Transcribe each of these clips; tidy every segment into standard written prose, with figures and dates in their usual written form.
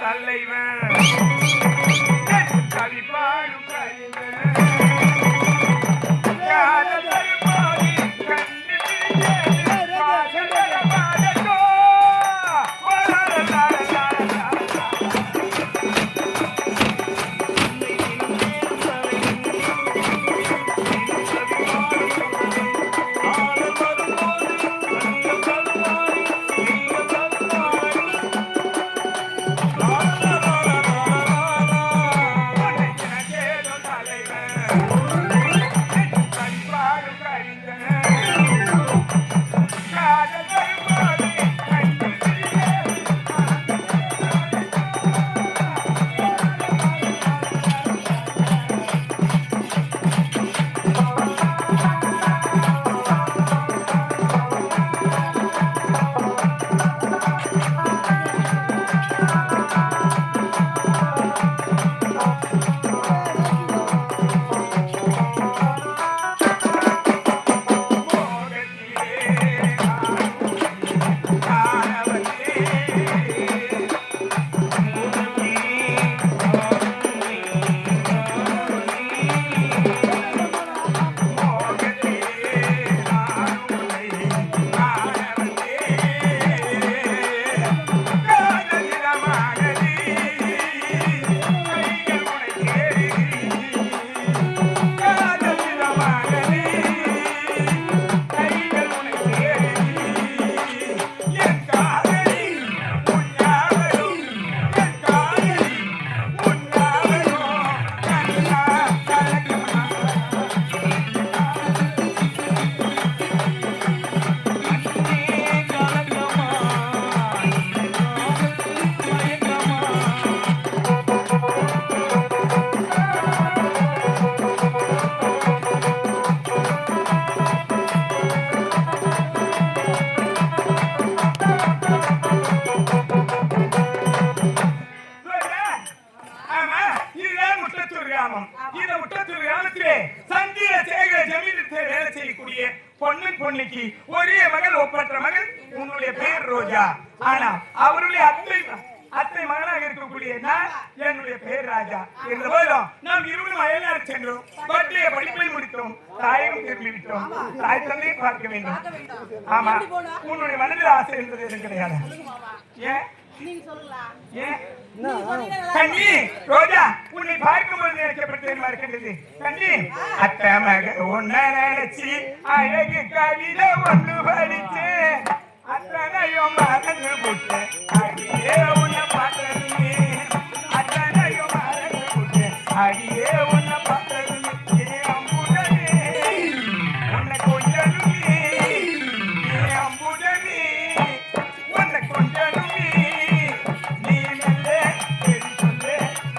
தலைவன் கவிப்பாடும் கலைவன் பொன்னைக்கு ஒரே மகள் ஒப்பற்ற மகள் உன்னுடைய பேர் ரோஜா. ஆனா அவருடைய அத்தை மகனாக இருக்கக்கூடிய நான் என்னுடைய பேர் ராஜா என்ற போதும் நாம் இருவரும் அயல்நாடு சென்றோம். பற்றிய படிப்பை முடித்தோம். தாயகம் திரும்பி விட்டோம். தாய் தந்தையை பார்க்க வேண்டும். ஆமா, உன்னுடைய மனதில் ஆசை என்பது எதுவும் கிடையாது. ஏன் கண்ணி ரோஜா, உன்னை பார்க்கும்போது நினைக்கப்பட்டது மறக்கின்றது. கண்ணி அத்தை மக ஒன்ன நினைச்சு அழகு கவிதை ஒன்று படிச்சு அத்தனையும் மறந்து போட்டு அடியே உன்னை பார்த்தது. அத்தனையும் மறந்து போட்டு அடியே உன்னை பார்த்தது. உன்னை கொஞ்சலுமே அம்புடனே உன்னை கொஞ்சலுமே நீ மெல்ல தெரி சொல்ல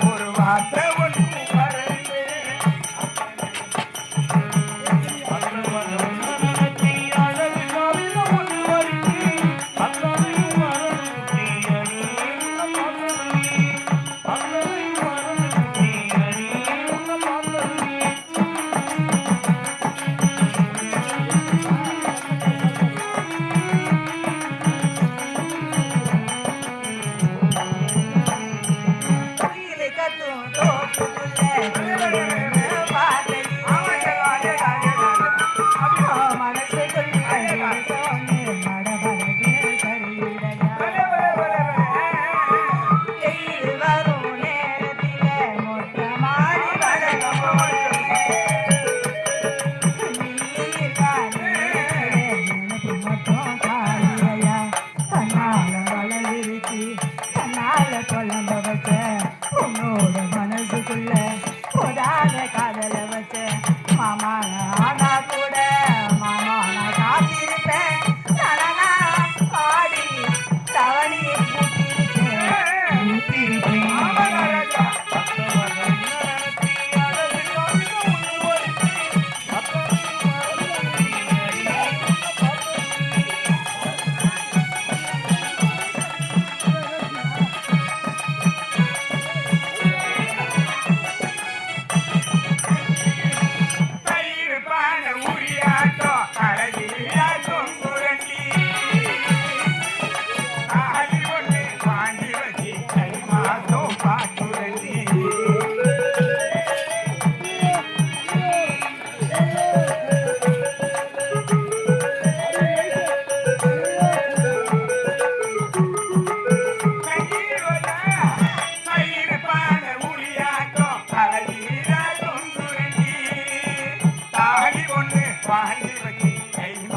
ஒரு வார்த்தை ஒன்று வரவே. அழகு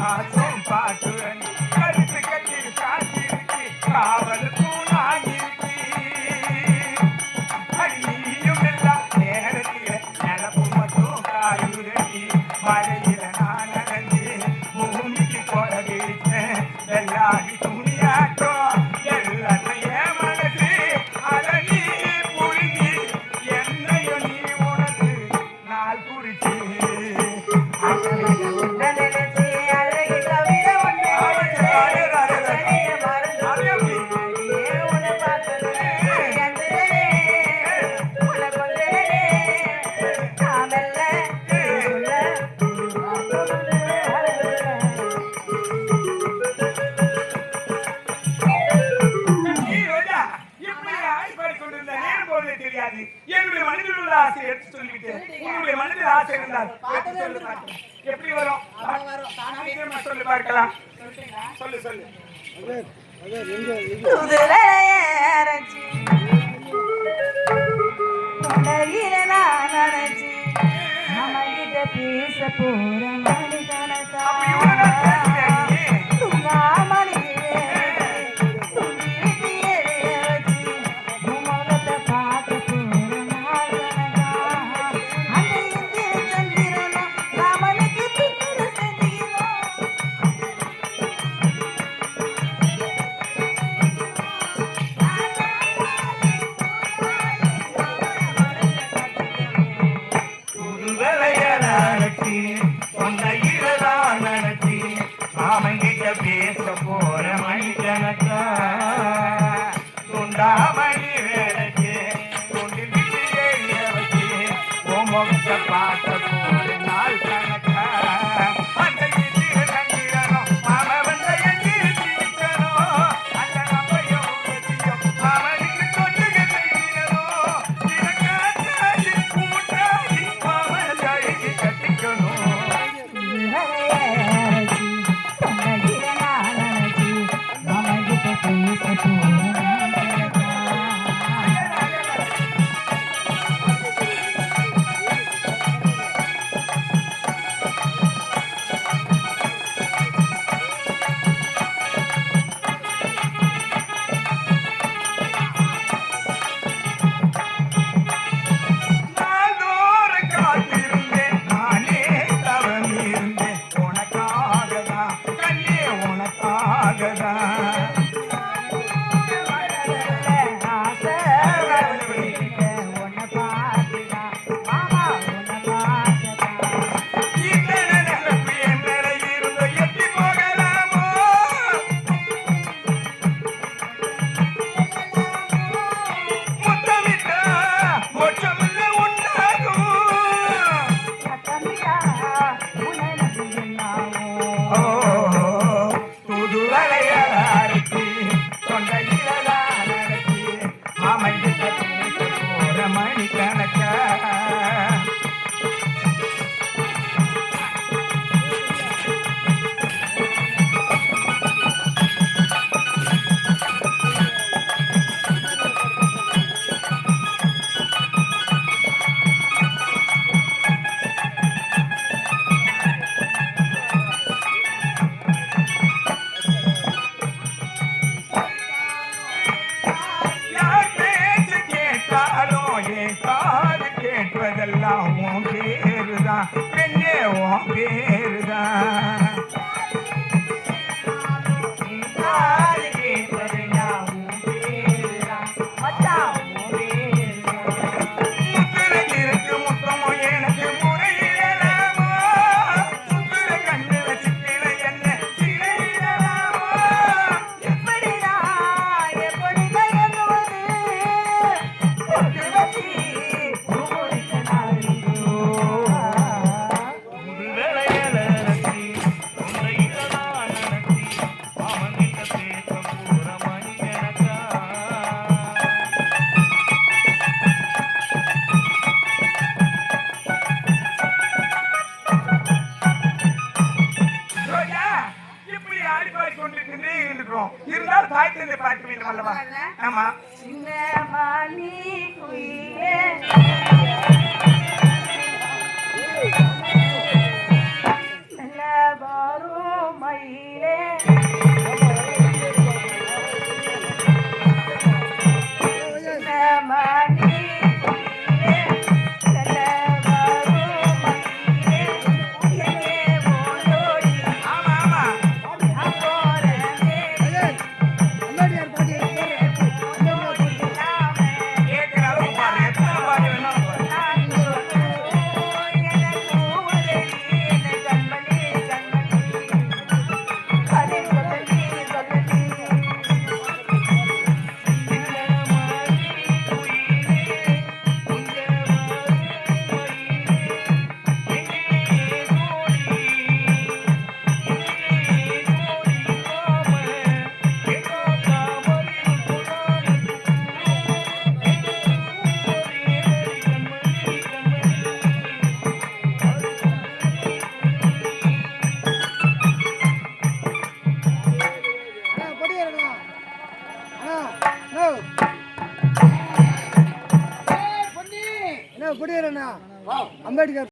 மாசம் பாட்டு கருத்து கட்டி காத்திருக்கு காவல் தூணாகிருக்கு அடியும் எல்லா நேரத்தில நிலப்பு மட்டும் காயுதடி மழையில நான் நடந்து பூமிக்கு போட விழித்தேன் எல்லாடி துணியாட்டம் எல்லாத்தைய மனசு அழகி புரிஞ்சு என்னையும் நீ உனக்கு நாள் குறிச்சு என்னுடைய மனதில் உள்ள ஆசை எடுத்து சொல்லிவிட்டு உன்னுடைய மனதில் ஆசை இருந்தால் எப்படி வரும் சொல்லி பார்க்கலாம் சொல்லு சொல்லு பேச போற மணி கணக்கா பேச போற மணிக்கணக்கா துண்டாமணி வேலைக்கு துண்டி எழிய வச்சு முகத்தை பார்த்த போற நாள் கணக்கா அந்த இந்திர சந்திரனும் மாம வந்த எந்திரிச்சிருக்கணும் அந்த நம்பையும் மாமனுக்கு தொட்டுக செய்யணும் தினக்காத்தாடி கூட்டாடி மாமன் தழுகி கட்டிக்கணும் கேட்பதெல்லாம் உன் பேருதான் பெண்ணே உன் பேருதான் இருந்தால் தாய் தந்தை பார்க்க வேண்டும் அல்லவா? ஆமா. அம்பேத்கர்